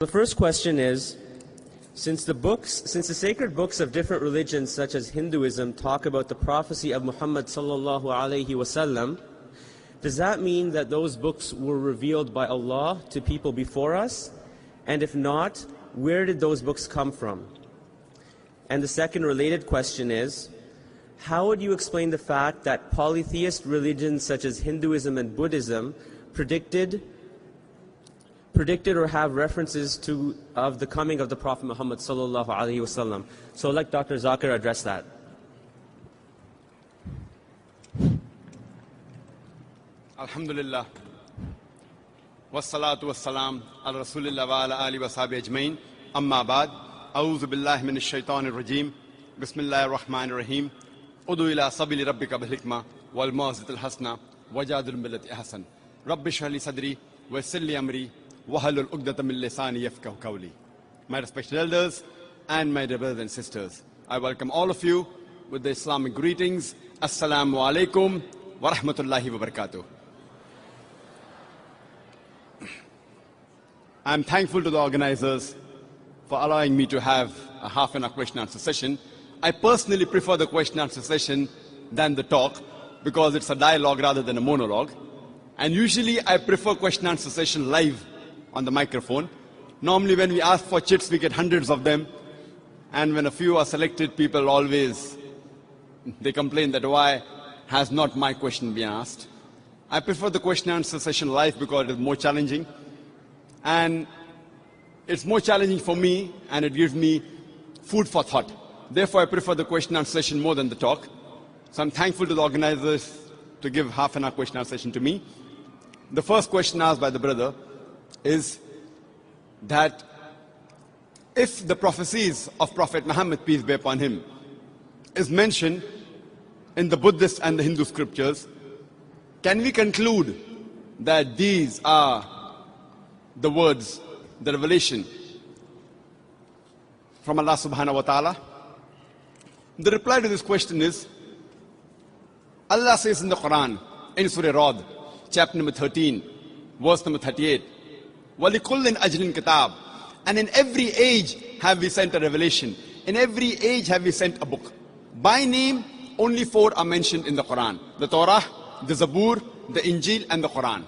The first question is, since the sacred books of different religions such as Hinduism talk about the prophecy of Muhammad sallallahu alaihi wasallam, does that mean that those books were revealed by Allah to people before us? And if not, where did those books come from? And the second related question is, how would you explain the fact that polytheist religions such as Hinduism and Buddhism predicted or have references of the coming of the Prophet Muhammad sallallahu alaihi wasallam? So I'd like Dr. Zakir address that. Alhamdulillah. Wassalatu wassalam ala Rasulillah wa ala alihi wa sahbihi ajmain. Amma ba'd. A'udhu billahi minash shaitanir rajim. Bismillahir rahmanir rahim. Udu ila sabili rabbika bil hikma wal maw'izatil hasana wajadil billati ahsan. Rabbi shrah li sadri wa yassir li amri wahlul 'uqdatam min lisani yafqahu qawli. My respected elders and my dear brothers and sisters, I welcome all of you with the Islamic greetings. Assalamu alaikum wa rahmatullahi wa barakatuh. I'm thankful to the organizers for allowing me to have a half-an-hour question-answer session. I personally prefer the question-answer session than the talk because it's a dialogue rather than a monologue. And usually I prefer question-answer session live on the microphone. Normally when we ask for chits, we get hundreds of them. And when a few are selected, people always, they complain that why has not my question been asked. I prefer the question-answer session live because it is more challenging. And it's more challenging for me, and it gives me food for thought. Therefore, I prefer the question-answer session more than the talk. So I'm thankful to the organizers to give half-an-hour question-answer session to me. The first question asked by the brother is that if the prophecies of Prophet Muhammad, peace be upon him, is mentioned in the Buddhist and the Hindu scriptures, can we conclude that these are the words, the revelation from Allah subhanahu wa ta'ala? The reply to this question is, Allah says in the Quran, in Surah Ra'd, chapter number 13, verse number 38, وَلِكُلِّنْ أَجْلٍ كِتَابٍ. And in every age have we sent a revelation. In every age have we sent a book. By name, only 4 are mentioned in the Quran: the Torah, the Zabur, the Injil, and the Quran.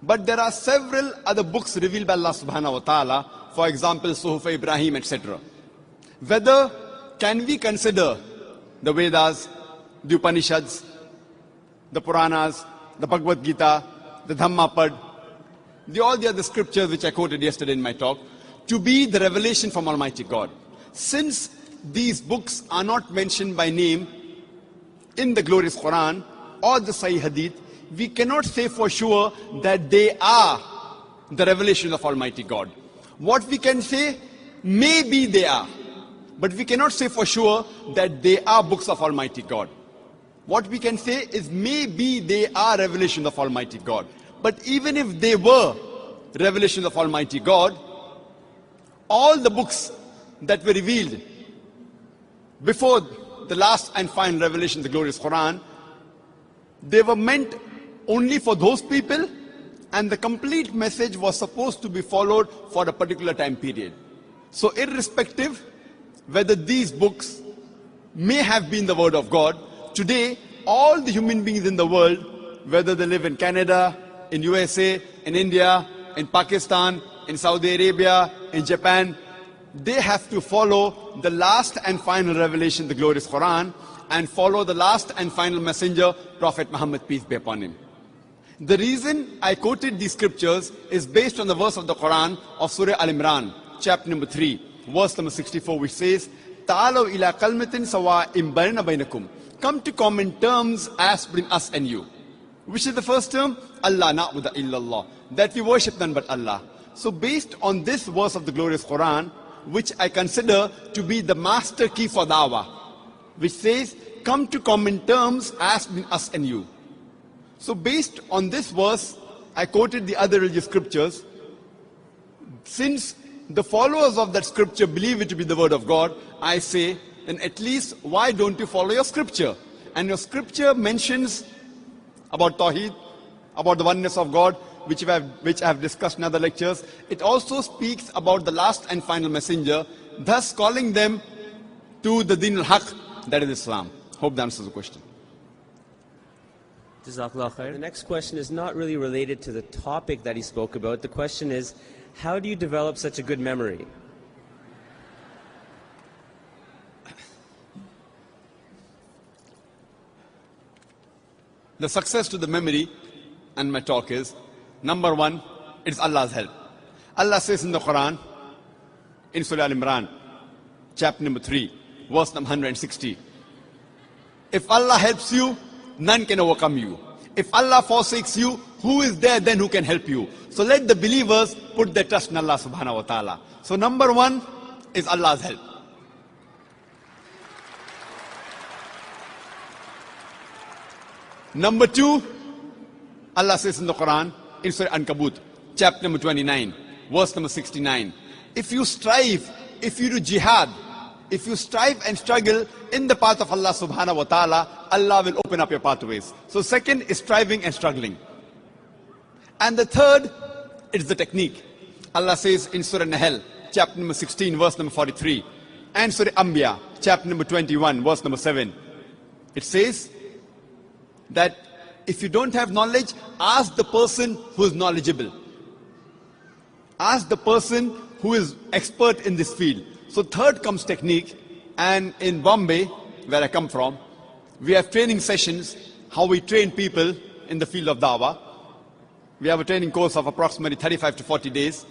But there are several other books revealed by Allah subhanahu wa ta'ala, for example, Suhuf Ibrahim, etc. Whether can we consider the Vedas, the Upanishads, the Puranas, the Bhagavad Gita, the Dhammapad, all the other scriptures which I quoted yesterday in my talk, to be the revelation from Almighty God? Since these books are not mentioned by name in the glorious Quran or the Sahih Hadith, we cannot say for sure that they are the revelation of Almighty God. What we can say, maybe they are, but we cannot say for sure that they are books of Almighty God. What we can say is maybe they are revelations of Almighty God. But even if they were revelations of Almighty God, all the books that were revealed before the last and final revelation, the glorious Quran, they were meant only for those people, and the complete message was supposed to be followed for a particular time period. So irrespective whether these books may have been the word of God, today all the human beings in the world, whether they live in Canada, in USA, in India, in Pakistan, in Saudi Arabia, in Japan, they have to follow the last and final revelation, the glorious Quran, and follow the last and final messenger, Prophet Muhammad, peace be upon him. The reason I quoted these scriptures is based on the verse of the Quran of Surah Al-Imran, chapter number 3, verse number 64, which says, "Ta'alaw ila kalmatin sawa'im bainana bainakum." Come to common terms as between us and you. Which is the first term? Allah na'budu illallah. That we worship none but Allah. So based on this verse of the glorious Quran, which I consider to be the master key for dawah, which says, come to common terms as between us and you. So based on this verse, I quoted the other religious scriptures. Since the followers of that scripture believe it to be the word of God, I say, then at least why don't you follow your scripture? And your scripture mentions about Tawheed, about the oneness of God, which I have discussed in other lectures. It also speaks about the last and final messenger, thus calling them to the Deen al-Haq, that is Islam. Hope that answers the question. Jazakallah khair. The next question is not really related to the topic that he spoke about. The question is, how do you develop such a good memory? The success to the memory and my talk is, number one, it's Allah's help. Allah says in the Quran, in Surah Al-Imran, chapter number 3, verse number 160, if Allah helps you, none can overcome you. If Allah forsakes you, who is there then who can help you? So let the believers put their trust in Allah subhanahu wa ta'ala. So number one is Allah's help. Number two, Allah says in the Quran, in Surah Ankabut, chapter number 29, verse number 69, if you strive, if you do jihad, if you strive and struggle in the path of Allah subhanahu wa ta'ala, Allah will open up your pathways. So second is striving and struggling. And the third is the technique. Allah says in Surah Nahl, chapter number 16, verse number 43, and Surah Anbiya, chapter number 21, verse number 7. It says that if you don't have knowledge, ask the person who is knowledgeable. Ask the person who is expert in this field. So third comes technique, and in Bombay, where I come from, we have training sessions, how we train people in the field of dawah. We have a training course of approximately 35 to 40 days.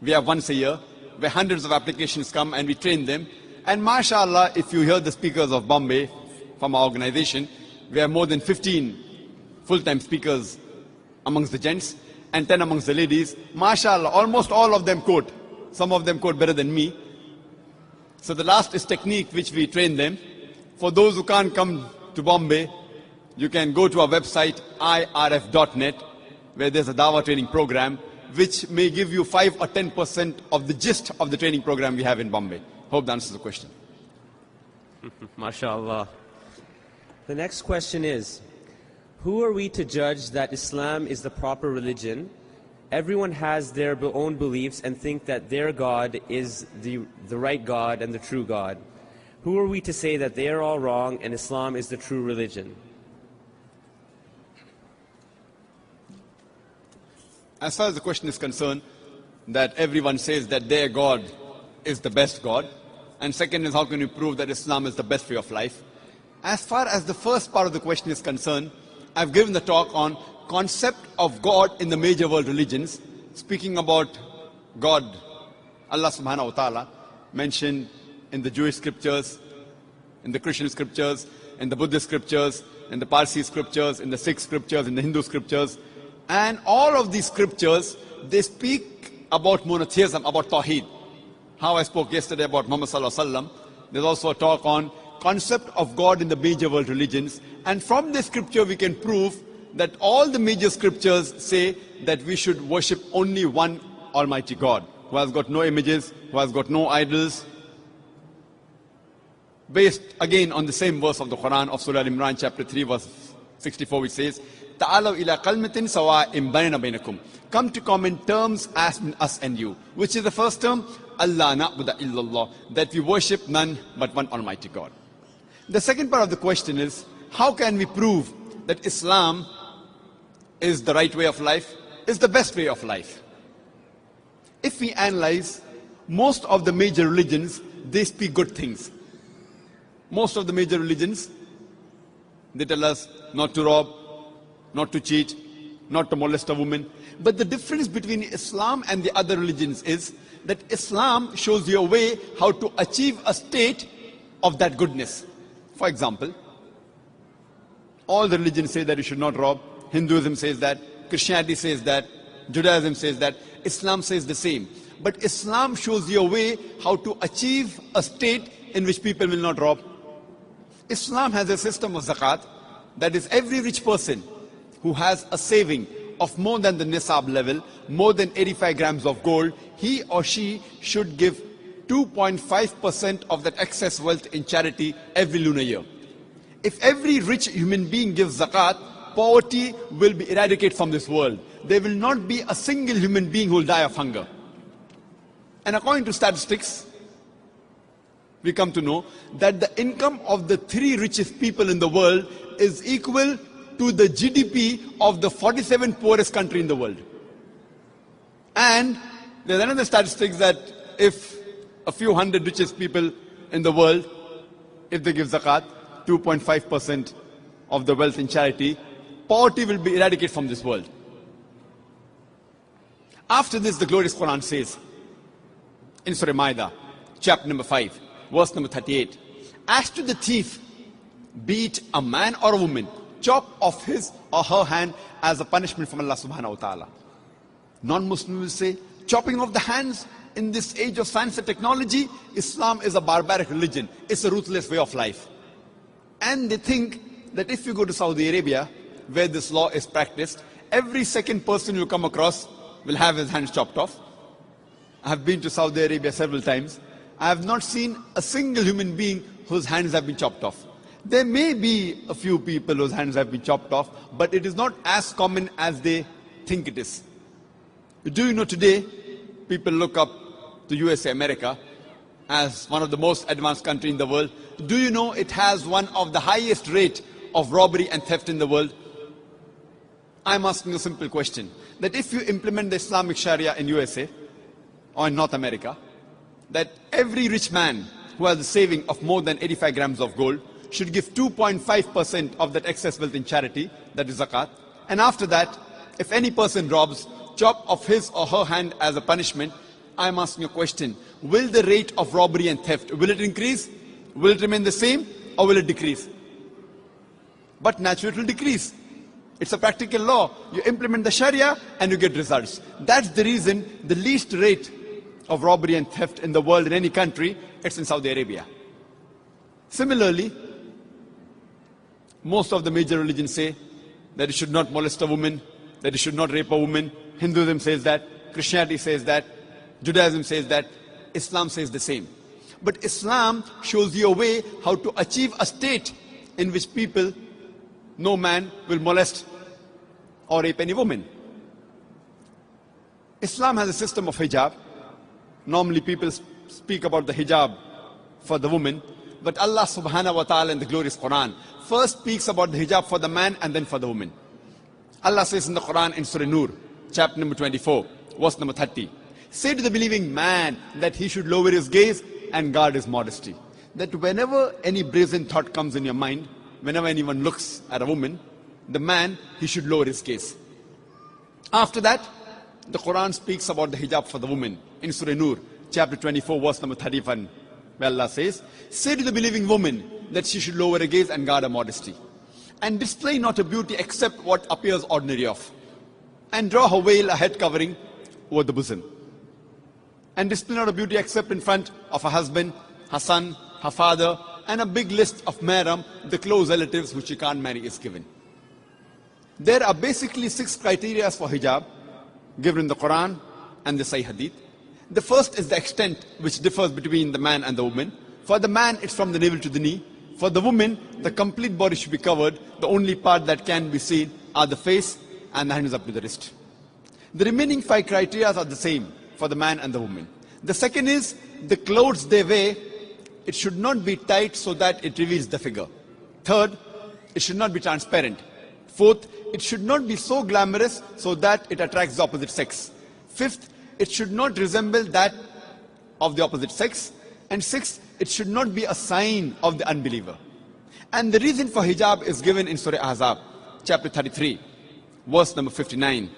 We have once a year, where hundreds of applications come and we train them. And mashallah, if you hear the speakers of Bombay from our organization, we have more than 15 full-time speakers amongst the gents and 10 amongst the ladies. Mashallah, almost all of them quote. Some of them quote better than me. So the last is technique, which we train them. For those who can't come to Bombay, you can go to our website, irf.net, where there's a Dawah training program, which may give you 5 or 10% of the gist of the training program we have in Bombay. Hope that answers the question. MashaAllah. The next question is, who are we to judge that Islam is the proper religion? Everyone has their own beliefs and think that their God is the right God and the true God. Who are we to say that they are all wrong and Islam is the true religion? As far as the question is concerned, that everyone says that their God is the best God. And second is, how can you prove that Islam is the best way of life? As far as the first part of the question is concerned, I've given the talk on concept of God in the major world religions, speaking about God, Allah subhanahu wa ta'ala, mentioned in the Jewish scriptures, in the Christian scriptures, in the Buddhist scriptures, in the Parsi scriptures, in the Sikh scriptures, in the Hindu scriptures. And all of these scriptures, they speak about monotheism, about Tawheed. How I spoke yesterday about Muhammad sallallahu alaihi wasallam. There's also a talk on concept of God in the major world religions. And from this scripture we can prove that all the major scriptures say that we should worship only one Almighty God, who has got no images, who has got no idols. Based again on the same verse of the Quran of Surah Al-Imran chapter 3 verse 64, which says, Ta'alaw ila qalmatin sawa'in baynana baynakum. Come to common terms as in us and you. Which is the first term? Allah na'budu illallah. That we worship none but one Almighty God. The second part of the question is, how can we prove that Islam is the right way of life, is the best way of life? If we analyze, most of the major religions, they speak good things. Most of the major religions, they tell us not to rob, not to cheat, not to molest a woman. But the difference between Islam and the other religions is that Islam shows you a way how to achieve a state of that goodness. For example, all the religions say that you should not rob. Hinduism says that, Christianity says that, Judaism says that, Islam says the same. But Islam shows you a way how to achieve a state in which people will not rob. Islam has a system of zakat, that is every rich person who has a saving of more than the nisab level, more than 85 grams of gold, he or she should give 2.5% of that excess wealth in charity every lunar year. If every rich human being gives zakat, poverty will be eradicated from this world. There will not be a single human being who will die of hunger. And according to statistics, we come to know that the income of the 3 richest people in the world is equal to the GDP of the 47 poorest country in the world. And there's another statistics that if a few hundred richest people in the world, if they give zakat, 2.5% of the wealth in charity, poverty will be eradicated from this world. After this, the glorious Quran says in Surah Ma'idah, chapter number 5, verse number 38, as to the thief, be it a man or a woman, chop off his or her hand as a punishment from Allah subhanahu wa ta'ala. Non-Muslims will say, chopping off the hands in this age of science and technology, Islam is a barbaric religion. It's a ruthless way of life. And they think that if you go to Saudi Arabia, where this law is practiced, every second person you come across will have his hands chopped off. I have been to Saudi Arabia several times. I have not seen a single human being whose hands have been chopped off. There may be a few people whose hands have been chopped off, but it is not as common as they think it is. Do you know today, people look up to USA, America, as one of the most advanced countries in the world. Do you know it has one of the highest rate of robbery and theft in the world? I'm asking a simple question, that if you implement the Islamic Sharia in USA or in North America, that every rich man who has a saving of more than 85 grams of gold should give 2.5% of that excess wealth in charity, that is zakat. And after that, if any person robs, chop off his or her hand as a punishment. I'm asking a question, will the rate of robbery and theft, will it increase? Will it remain the same or will it decrease? But naturally it will decrease. It's a practical law. You implement the Sharia and you get results. That's the reason the least rate of robbery and theft in the world in any country, it's in Saudi Arabia. Similarly, most of the major religions say that you should not molest a woman, that you should not rape a woman. Hinduism says that, Christianity says that, Judaism says that, Islam says the same. But Islam shows you a way how to achieve a state in which people, no man will molest or rape any woman. Islam has a system of hijab. Normally people speak about the hijab for the woman, but Allah subhanahu wa ta'ala in the glorious Quran first speaks about the hijab for the man and then for the woman. Allah says in the Quran in Surah Nur, chapter number 24, verse number 30, say to the believing man that he should lower his gaze and guard his modesty. That whenever any brazen thought comes in your mind, whenever anyone looks at a woman, the man, he should lower his gaze. After that, the Quran speaks about the hijab for the woman in Surah Nur, chapter 24, verse number 31, where Allah says, say to the believing woman that she should lower her gaze and guard her modesty, and display not her beauty except what appears ordinary of, and draw her veil, a head covering, over the bosom, and display not her beauty except in front of her husband, her son, her father, and a big list of mahram, the close relatives which she can't marry, is given. There are basically 6 criteria for hijab given in the Quran and the Sahih Hadith. The first is the extent which differs between the man and the woman. For the man, it's from the navel to the knee. For the woman, the complete body should be covered. The only part that can be seen are the face and the hands up to the wrist. The remaining 5 criteria are the same for the man and the woman. The second is the clothes they wear, it should not be tight so that it reveals the figure. Third, it should not be transparent. Fourth, it should not be so glamorous so that it attracts the opposite sex. Fifth, it should not resemble that of the opposite sex. And sixth, it should not be a sign of the unbeliever. And the reason for hijab is given in Surah Ahzab, chapter 33, verse number 59,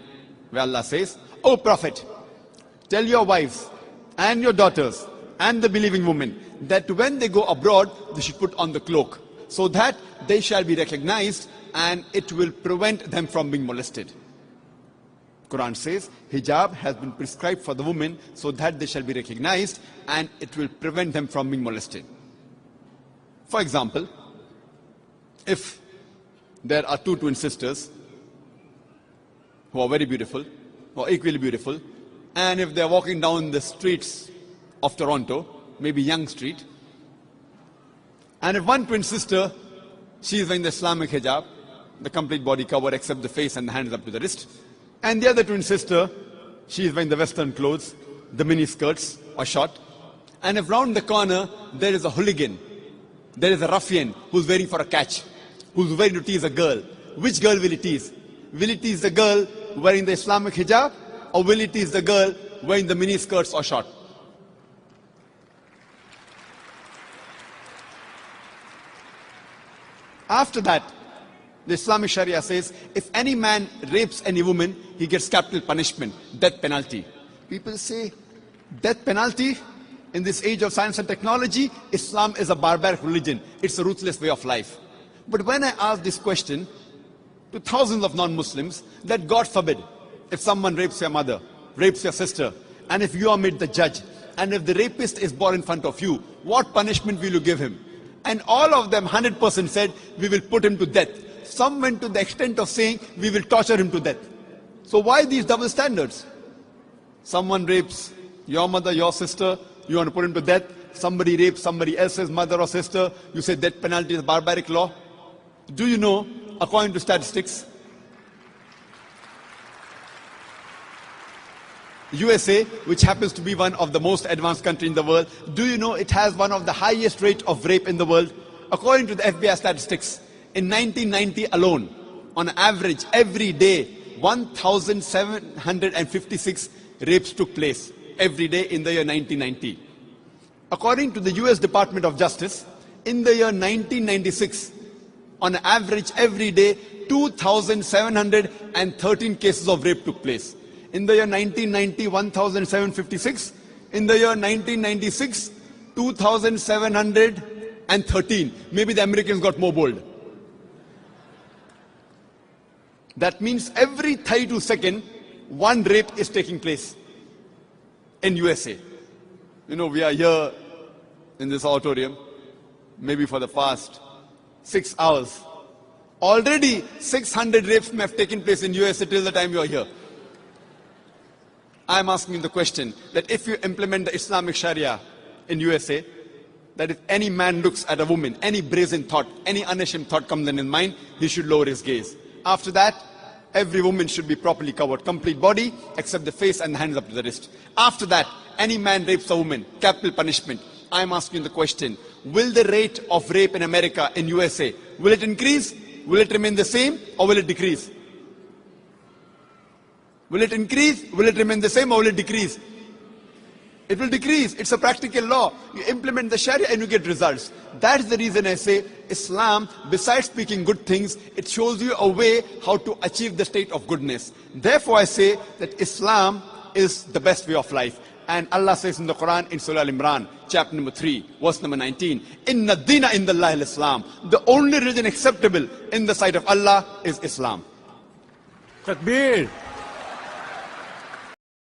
where Allah says, O Prophet, tell your wives and your daughters and the believing women that when they go abroad, they should put on the cloak, so that they shall be recognized and it will prevent them from being molested. Quran says hijab has been prescribed for the women so that they shall be recognized and it will prevent them from being molested. For example, if there are 2 twin sisters who are very beautiful, or equally beautiful, and if they're walking down the streets of Toronto, maybe Yonge Street, and if one twin sister, she is wearing the Islamic hijab, the complete body cover except the face and the hands up to the wrist, and the other twin sister, she is wearing the Western clothes, the mini skirts or short, and if round the corner there is a hooligan, there is a ruffian who's waiting for a catch, who's waiting to tease a girl, which girl will he tease? Will he tease the girl wearing the Islamic hijab, or will he tease the girl wearing the mini skirts or short? After that, the Islamic Sharia says, if any man rapes any woman, he gets capital punishment, death penalty. People say, death penalty? In this age of science and technology, Islam is a barbaric religion. It's a ruthless way of life. But when I ask this question to thousands of non-Muslims, that God forbid, if someone rapes your mother, rapes your sister, and if you are made the judge, and if the rapist is brought in front of you, what punishment will you give him? And all of them, 100% said, we will put him to death. Some went to the extent of saying, we will torture him to death. So why these double standards? Someone rapes your mother, your sister, you want to put him to death. Somebody rapes somebody else's mother or sister, you say death penalty is barbaric law. Do you know, according to statistics, USA, which happens to be one of the most advanced countries in the world, do you know it has one of the highest rate of rape in the world? According to the FBI statistics, in 1990 alone, on average, every day, 1,756 rapes took place every day in the year 1990. According to the US Department of Justice, in the year 1996, on average, every day, 2,713 cases of rape took place. In the year 1990, 1,756. In the year 1996, 2,713. Maybe the Americans got more bold. That means every 32 seconds, one rape is taking place in USA. You know, we are here in this auditorium, maybe for the past 6 hours. Already 600 rapes may have taken place in USA till the time you are here. I'm asking the question that if you implement the Islamic Sharia in USA, that if any man looks at a woman, any brazen thought, any unashamed thought comes in his mind, he should lower his gaze. After that, every woman should be properly covered, complete body, except the face and the hands up to the wrist. After that, any man rapes a woman, capital punishment. I'm asking the question, will the rate of rape in America, in USA, will it increase? Will it remain the same, or will it decrease? Will it increase? Will it remain the same, or will it decrease? It will decrease. It's a practical law. You implement the Sharia and you get results. That's the reason I say Islam, besides speaking good things, it shows you a way how to achieve the state of goodness. Therefore I say that Islam is the best way of life. And Allah says in the Quran, in Surah Al-Imran, chapter number 3, verse number 19, Inna dina indallahi al-Islam. The only religion acceptable in the sight of Allah is Islam. Takbir.